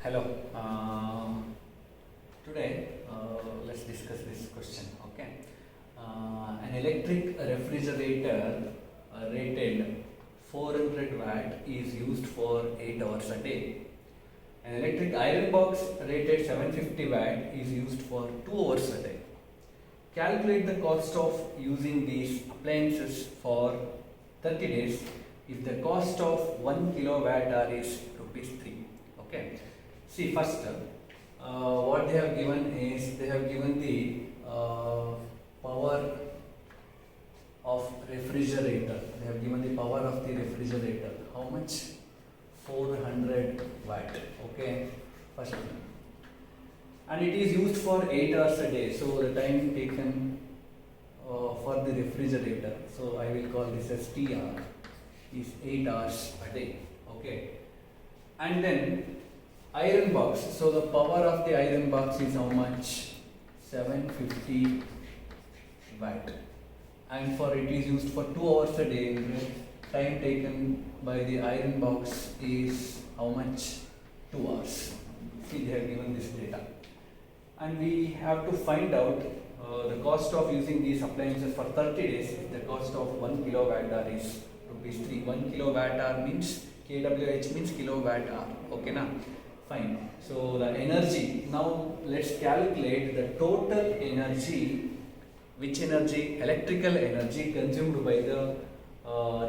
Hello. Today, let's discuss this question. Okay. An electric refrigerator rated 400 watt is used for 8 hours a day. An electric iron box rated 750 watt is used for 2 hours a day. Calculate the cost of using these appliances for 30 days if the cost of 1 kilowatt hour is rupees 3. Okay. See, first, what they have given is they have given the power of refrigerator. They have given the power of the refrigerator. How much? 400 watt. Okay, first one. And it is used for 8 hours a day. So the time taken for the refrigerator. So I will call this as TR is 8 hours a day. Okay, and then iron box. So the power of the iron box is how much? 750 watt. And for it is used for 2 hours a day. Time taken by the iron box is how much? 2 hours. See, they have given this data. And we have to find out the cost of using these appliances for 30 days. The cost of 1 kilowatt hour is rupees 3. 1 kilowatt hour means kWh means kilowatt hour. Okay, na? Fine. So the energy, now let's calculate the total energy, which energy? Electrical energy consumed by the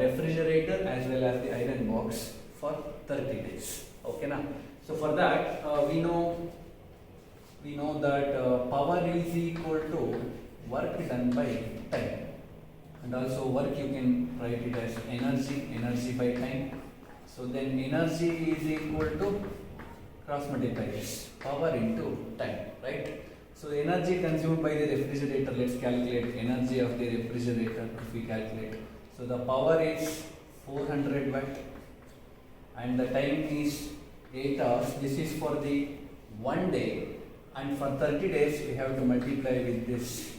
refrigerator as well as the iron box for 30 days. Okay, na? So for that we know that power is equal to work done by time, and also work you can write it as energy by time. So then energy is equal to cross multiply this power into time, right? So the energy consumed by the refrigerator, let's calculate energy of the refrigerator if we calculate. So the power is 400 watt and the time is 8 hours. This is for the 1 day, and for 30 days we have to multiply with this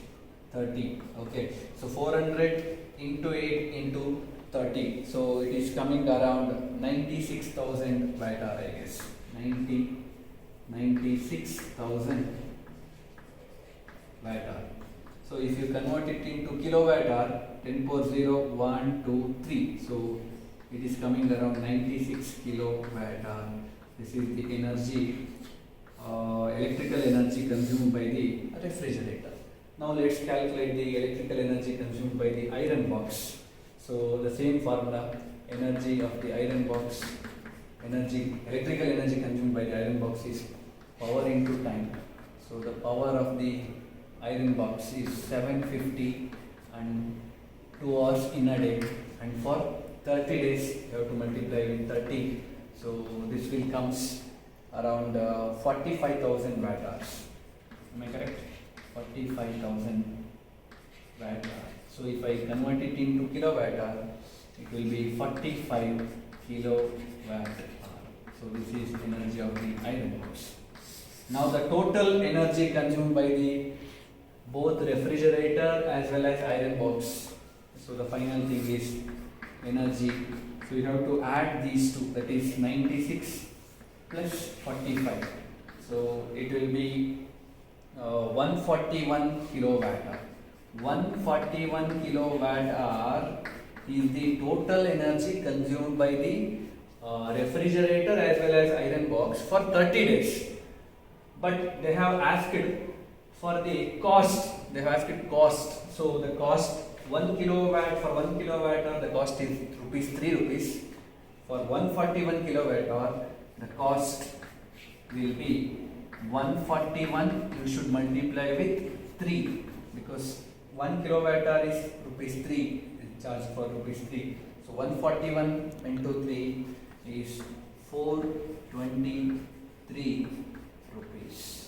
30. Okay, so 400 into 8 into 30. So it is coming around 96,000 watt hour, I guess. 96,000 watt hour. So if you convert it into kilowatt hour, 10 power 0, 1, 2, 3. So it is coming around 96 kilowatt hour. This is the energy, electrical energy consumed by the refrigerator. Now let's calculate the electrical energy consumed by the iron box. So the same formula, energy of the iron box. Electrical energy consumed by the iron box is power into time. So the power of the iron box is 750 and 2 hours in a day, and for 30 days you have to multiply with 30. So this will comes around 45,000 watt hours. Am I correct? 45,000 watt hour. So if I convert it into kilowatt hour, it will be 45 kilowatt hour. So this is energy of the iron box. Now the total energy consumed by the both refrigerator as well as iron box. So the final thing is energy. So you have to add these two, that is 96 plus 45. So it will be 141 kilowatt hour. 141 kilowatt hour is the total energy consumed by the refrigerator as well as iron box for 30 days. But they have asked for the cost. They have asked cost. So the cost 1 kilowatt for 1 kilowatt hour, the cost is rupees 3 rupees. For 141 kilowatt hour, the cost will be 141. You should multiply with 3 because 1 kilowatt hour is rupees 3. Charge for rupees 3. So 141 into 3 is 423 rupees.